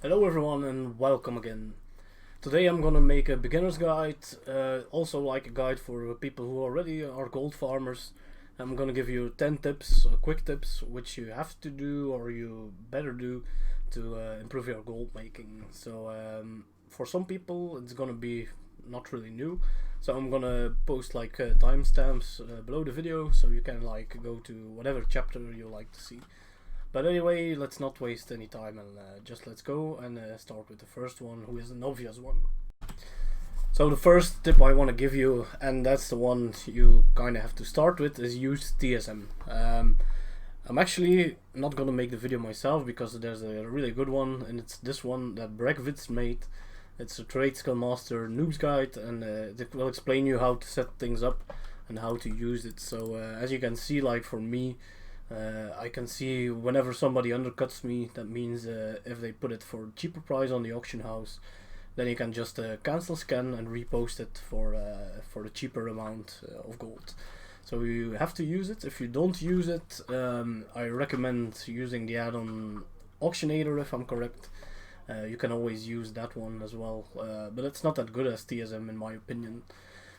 Hello everyone and welcome again. Today I'm gonna make a beginner's guide, also like a guide for people who already are gold farmers. I'm gonna give you 10 tips, quick tips, which you have to do or you better do to improve your gold making. So for some people it's gonna be not really new. So I'm gonna post like timestamps below the video so you can like go to whatever chapter you like to see. But anyway, let's not waste any time and just let's go and start with the first one, who is an obvious one. So the first tip I want to give you, and that's the one you kind of have to start with, is use TSM. I'm actually not gonna make the video myself because there's a really good one, and it's this one that Bregvitz made. It's a Trade Skill Master Noob's Guide, and it will explain you how to set things up and how to use it. So as you can see, like for me, I can see whenever somebody undercuts me, that means if they put it for a cheaper price on the auction house, then you can just cancel scan and repost it for a cheaper amount of gold. So you have to use it. If you don't use it, I recommend using the add-on Auctionator if I'm correct. You can always use that one as well, but it's not that good as TSM in my opinion.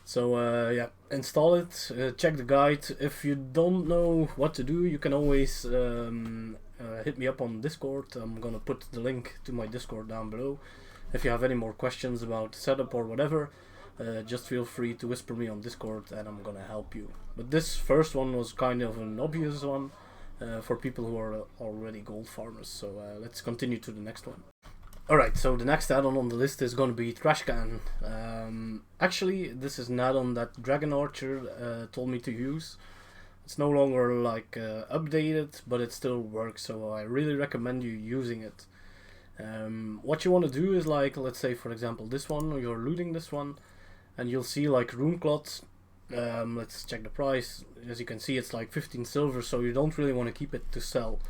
So yeah, install it, check the guide. If you don't know what to do, you can always hit me up on Discord. I'm gonna put the link to my Discord down below. If you have any more questions about setup or whatever, just feel free to whisper me on Discord and I'm gonna help you. But this first one was kind of an obvious one for people who are already gold farmers. So let's continue to the next one. Alright, so the next add-on on the list is going to be Trashcan. Actually, this is an add-on that Dragon Archer told me to use. It's no longer like updated, but it still works, so I really recommend you using it. What you want to do is like, let's say for example this one, you're looting this one, and you'll see like rune clots. Let's check the price. As you can see, it's like 15 silver, so you don't really want to keep it to sell.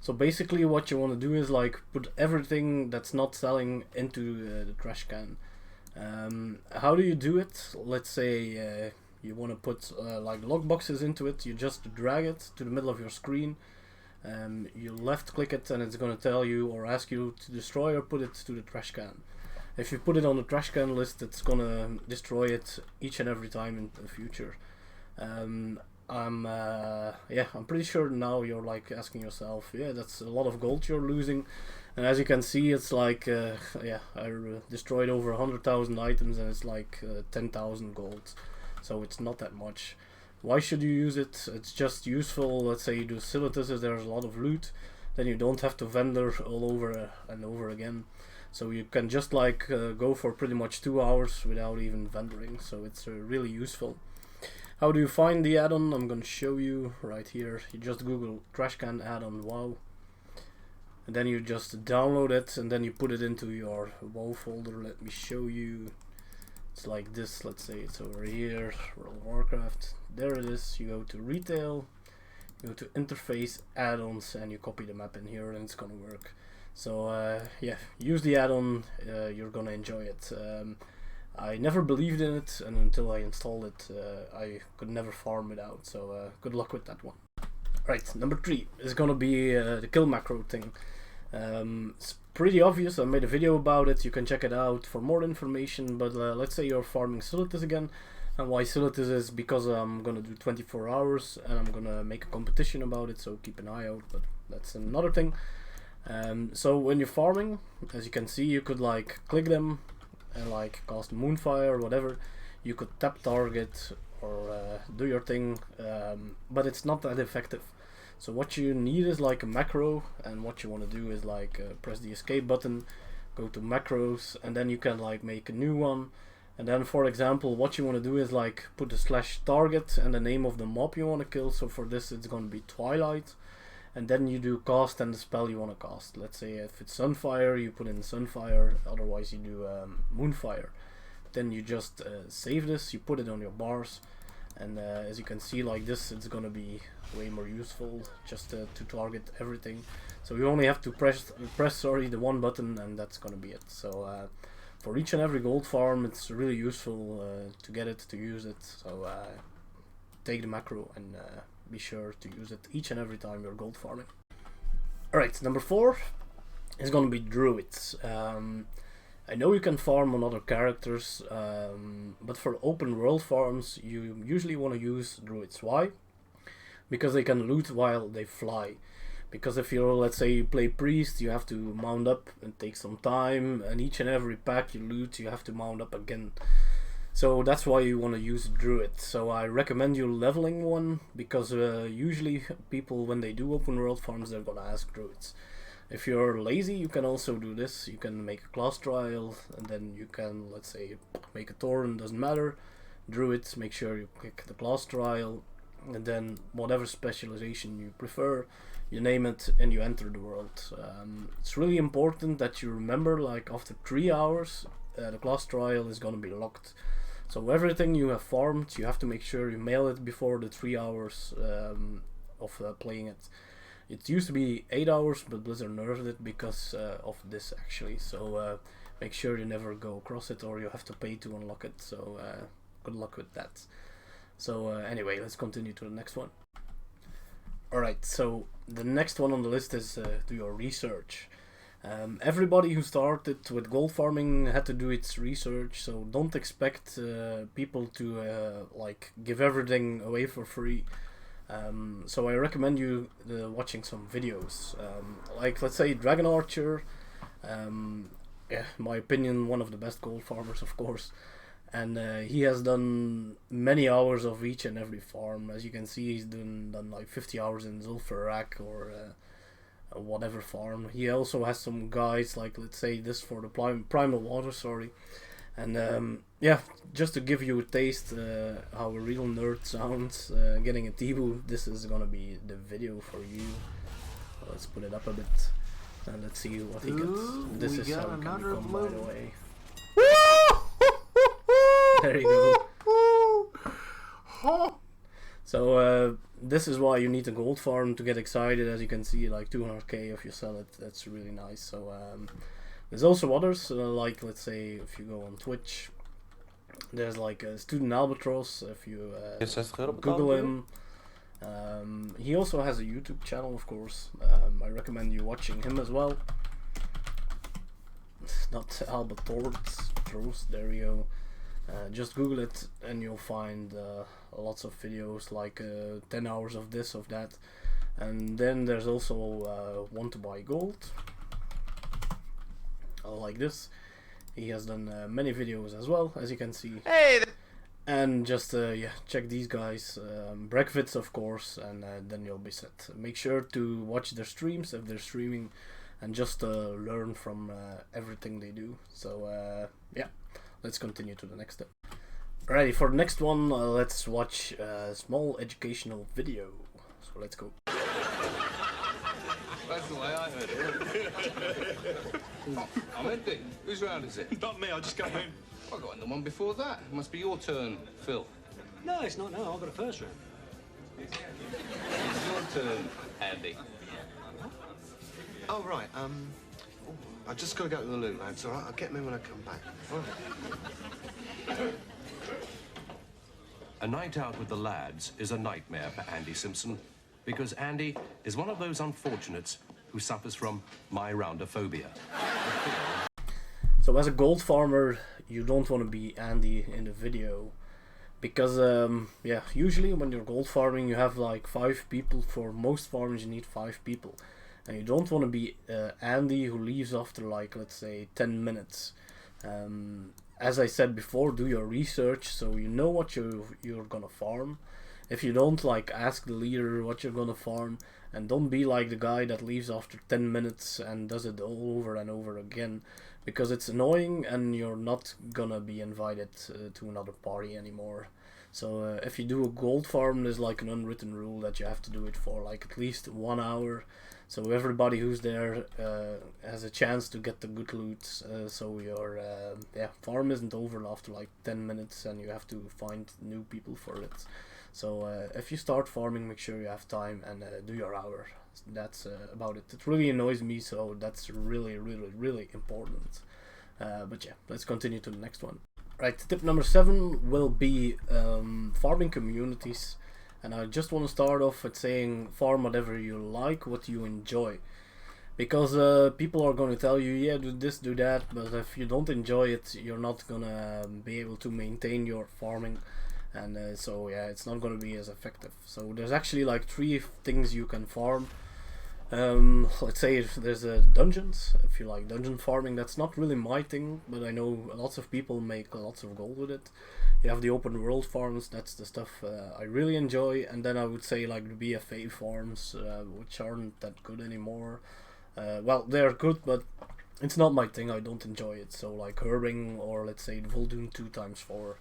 So basically what you want to do is like put everything that's not selling into the trash can. How do you do it? Let's say you want to put like log boxes into it. You just drag it to the middle of your screen. You left click it and it's going to tell you or ask you to destroy or put it to the trash can. If you put it on the trash can list, it's going to destroy it each and every time in the future. I'm pretty sure now you're like asking yourself, yeah, that's a lot of gold you're losing. And as you can see, it's like I destroyed over 100,000 items and it's like 10,000 gold, so it's not that much. Why should you use it? It's just useful. Let's say you do Silituses, there's a lot of loot, then you don't have to vendor all over and over again, so you can just like go for pretty much 2 hours without even vendoring, so it's really useful. How do you find the add-on? I'm going to show you right here. You just Google Trashcan add-on WoW, and then you just download it and then you put it into your WoW folder. Let me show you. It's like this. Let's say it's over here, World of Warcraft. There it is. You go to retail, you go to interface, add-ons, and you copy the map in here and it's gonna work. So yeah, use the add-on. You're gonna enjoy it. I never believed in it, and until I installed it, I could never farm it out, so good luck with that one. Right, number 3 is gonna be the kill macro thing. It's pretty obvious. I made a video about it, you can check it out for more information, but let's say you're farming Silitus again, and why Silitus is because I'm gonna do 24 hours, and I'm gonna make a competition about it, so keep an eye out, but that's another thing. So when you're farming, as you can see, you could like click them, and like cast Moonfire or whatever. You could tap target or do your thing, but it's not that effective. So what you need is like a macro, and what you want to do is like press the escape button, go to macros, and then you can like make a new one. And then for example, what you want to do is like put a /target and the name of the mob you want to kill. So for this it's going to be Twilight, and then you do cast and the spell you want to cast. Let's say if it's Sunfire, you put in Sunfire, otherwise you do Moonfire. Then you just save this, you put it on your bars, and as you can see like this, it's gonna be way more useful just to target everything. So you only have to press the one button and that's gonna be it. So for each and every gold farm, it's really useful to get it, to use it. So take the macro and be sure to use it each and every time you're gold farming. Alright, number 4 is gonna be Druids. I know you can farm on other characters, but for open world farms you usually want to use Druids. Why? Because they can loot while they fly. Because if you're, let's say, you play priest, you have to mount up and take some time, and each and every pack you loot you have to mount up again. So that's why you want to use Druid. So I recommend you leveling one, because usually people, when they do open world farms, they're gonna ask Druids. If you're lazy, you can also do this. You can make a class trial, and then you can, let's say, make a Tauren, doesn't matter. Druids, make sure you click the class trial, and then whatever specialization you prefer, you name it and you enter the world. It's really important that you remember, like after 3 hours, the class trial is gonna be locked. So everything you have farmed, you have to make sure you mail it before the 3 hours of playing it. It used to be 8 hours, but Blizzard nerfed it because of this actually. So make sure you never go across it, or you have to pay to unlock it. So good luck with that. So anyway, let's continue to the next one. Alright, so the next one on the list is do your research. Everybody who started with gold farming had to do its research, so don't expect people to like give everything away for free. So I recommend you watching some videos, like let's say Dragon Archer, yeah, in my opinion one of the best gold farmers, of course, and he has done many hours of each and every farm. As you can see, he's done like 50 hours in Zul'Farrak or whatever farm. He also has some guys, like let's say this for the Primal Water, sorry. And yeah, just to give you a taste how a real nerd sounds getting a Tibu, this is gonna be the video for you. Let's put it up a bit and let's see what he gets. This is how it can become, by the way. There you go. So this is why you need a gold farm to get excited. As you can see, like 200k if you sell it, that's really nice. So there's also others, like let's say if you go on Twitch, there's like Student Albatross. If you Google him, he also has a YouTube channel, of course. I recommend you watching him as well. Not Albatross, there you go. Just Google it and you'll find lots of videos, like 10 hours of this, of that. And then there's also Want to Buy Gold, like this. He has done many videos as well, as you can see. Hey! And just yeah, check these guys, Breakfits of course, and then you'll be set. Make sure to watch their streams if they're streaming, and just learn from everything they do. So yeah, let's continue to the next step. Alrighty, for the next one, let's watch a small educational video. So let's go. That's the way I heard it. I'm empty. Whose round is it? Not me, I just got in. I got in the one before that. It must be your turn, Phil. No, it's not now. I've got a first round. It's your turn, Andy. Oh, right. I just got to go to the loo, lads, all right? I'll get me when I come back. All right. A night out with the lads is a nightmare for Andy Simpson, because Andy is one of those unfortunates who suffers from myroundophobia. So as a gold farmer, you don't want to be Andy in the video, because yeah, usually when you're gold farming you have like 5 people. For most farms you need 5 people, and you don't want to be Andy who leaves after like, let's say, 10 minutes. As I said before, do your research so you know what you're gonna farm. If you don't, like, ask the leader what you're gonna farm, and don't be like the guy that leaves after 10 minutes and does it all over and over again, because it's annoying and you're not gonna be invited to another party anymore. So if you do a gold farm, there's like an unwritten rule that you have to do it for like at least 1 hour, so everybody who's there has a chance to get the good loot, so your yeah, farm isn't over after like 10 minutes and you have to find new people for it. So if you start farming, make sure you have time and do your hour. That's about it. It really annoys me, so that's really, really, really important. But yeah, let's continue to the next one. Right, tip number 7 will be farming communities. And I just want to start off with saying farm whatever you like, what you enjoy. because people are going to tell you, yeah, do this, do that, but if you don't enjoy it, you're not gonna be able to maintain your farming, and so yeah, it's not going to be as effective. So there's actually like 3 things you can farm. Let's say if there's dungeons. If you like dungeon farming, that's not really my thing, but I know lots of people make lots of gold with it. You have the open world farms, that's the stuff I really enjoy, and then I would say like the BFA farms, which aren't that good anymore. Well, they're good, but it's not my thing. I don't enjoy it. So like herbing, or let's say Voldoon 2x4,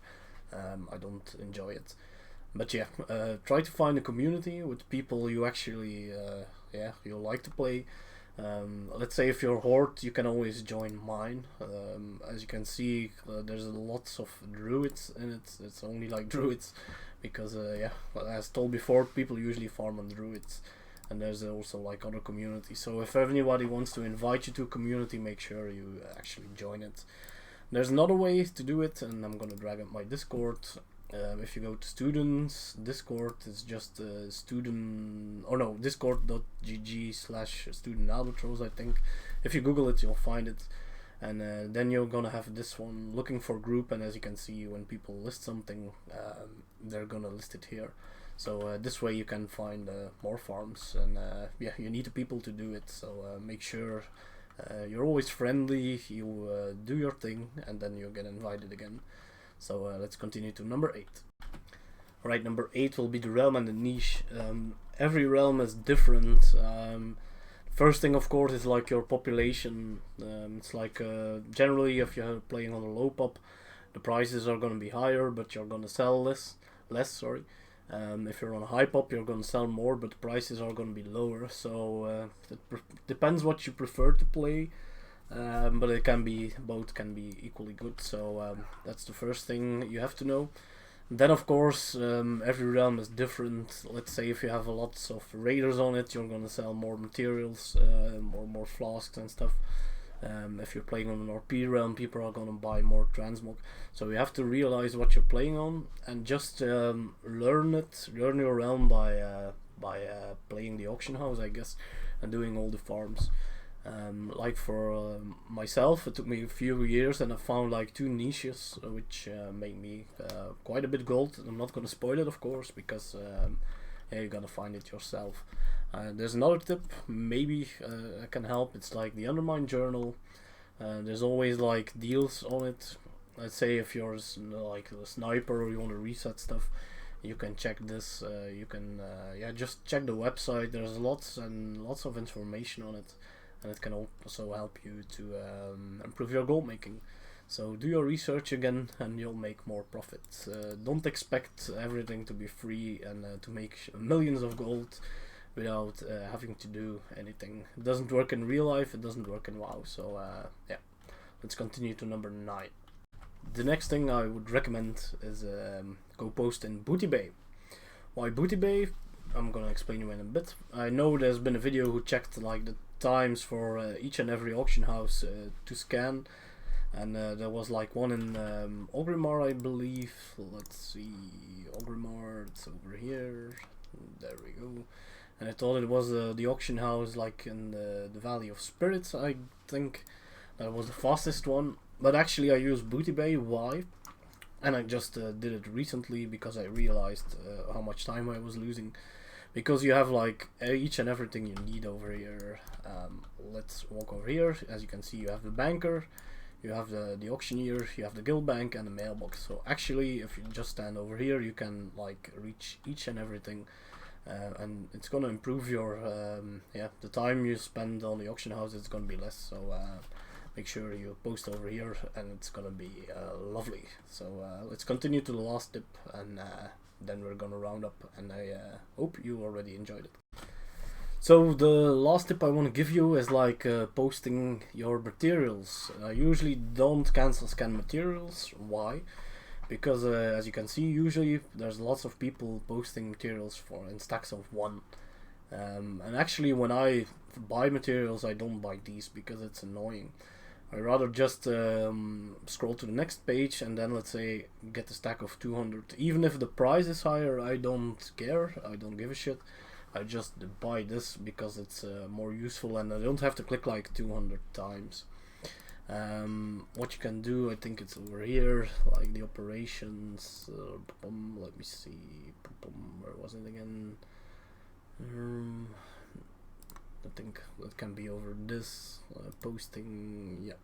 I don't enjoy it. But yeah, try to find a community with people you actually you like to play. Let's say if you're Horde, you can always join mine. As you can see, there's lots of Druids in it. It's only like Druids because as told before, people usually farm on Druids. And there's also like other communities. So if anybody wants to invite you to a community, make sure you actually join it. There's another way to do it, and I'm gonna drag up my Discord. If you go to students, Discord is just discord.gg/student_albatross, I think. If you Google it, you'll find it. And then you're gonna have this one, looking for group, and as you can see, when people list something, they're gonna list it here. So this way you can find more farms, and you need the people to do it. So make sure you're always friendly, you do your thing, and then you get invited again. So let's continue to number 8. Alright, number 8 will be the realm and the niche. Every realm is different. First thing, of course, is like your population. It's like generally, if you're playing on a low pop, the prices are going to be higher, but you're going to sell less. If you're on a high pop, you're going to sell more, but the prices are going to be lower. So it depends what you prefer to play, but it can be, both can be equally good. So that's the first thing you have to know. Then of course, every realm is different. Let's say if you have lots of raiders on it, you're going to sell more materials, more flasks and stuff. If you're playing on an RP realm, people are going to buy more transmog. So you have to realize what you're playing on, and just learn your realm by playing the auction house, I guess, and doing all the farms. Like for myself, it took me a few years, and I found like 2 niches which made me quite a bit gold. I'm not going to spoil it, of course, because you're gonna find it yourself. There's another tip, maybe can help. It's like the Undermine journal. There's always like deals on it. Let's say if you're like a sniper or you want to reset stuff, you can check this. You can just check the website. There's lots and lots of information on it, and it can also help you to improve your gold making. So do your research again, and you'll make more profits. Don't expect everything to be free and to make millions of gold without having to do anything. It doesn't work in real life, it doesn't work in WoW. So let's continue to number 9. The next thing I would recommend is go post in Booty Bay. Why Booty Bay? I'm gonna explain you in a bit. I know there's been a video who checked like the times for each and every auction house to scan, and there was like one in Orgrimmar, I believe. Let's see, Orgrimmar, it's over here. There we go. And I thought it was the auction house like in the Valley of Spirits, I think. That was the fastest one. But actually I used Booty Bay. Why? And I just did it recently because I realized how much time I was losing. Because you have like each and everything you need over here. Let's walk over here. As you can see, you have the banker, you have the auctioneer, you have the guild bank, and the mailbox. So actually, if you just stand over here, you can like reach each and everything. And it's gonna improve your the time you spend on the auction house. It's gonna be less. So make sure you post over here, and it's gonna be lovely. So let's continue to the last tip, and then we're gonna round up. And I hope you already enjoyed it. So the last tip I want to give you is like posting your materials. I usually don't cancel scan materials. Why? Because as you can see, usually there's lots of people posting materials in stacks of 1. And actually when I buy materials, I don't buy these because it's annoying. I rather just scroll to the next page and then, let's say, get a stack of 200. Even if the price is higher, I don't care, I don't give a shit. I just buy this because it's more useful and I don't have to click like 200 times. What you can do, I think it's over here, like the operations. Let me see. Where was it again? I think that can be over this posting, yeah.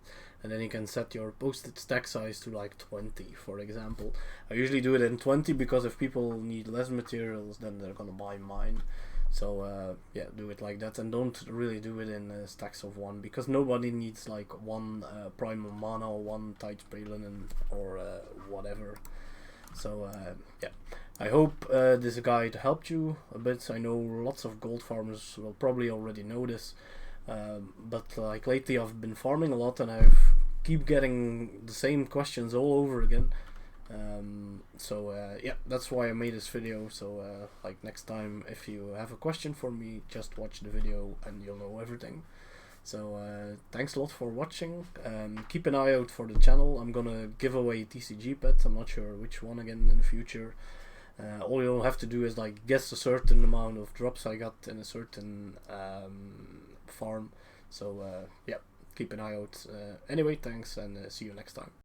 And then you can set your posted stack size to like 20, for example. I usually do it in 20 because if people need less materials, then they're gonna buy mine. So yeah, do it like that, and don't really do it in stacks of 1 because nobody needs like 1 primal mana or 1 tight spray linen or whatever. So yeah, I hope this guide helped you a bit. I know lots of gold farmers will probably already know this, but like lately I've been farming a lot and I keep getting the same questions all over again. So yeah, that's why I made this video. So like next time if you have a question for me, just watch the video and you'll know everything. So thanks a lot for watching. Keep an eye out for the channel. I'm gonna give away TCG pets. I'm not sure which one again in the future. All you'll have to do is like guess a certain amount of drops I got in a certain farm. So yeah, keep an eye out. Anyway, thanks and see you next time.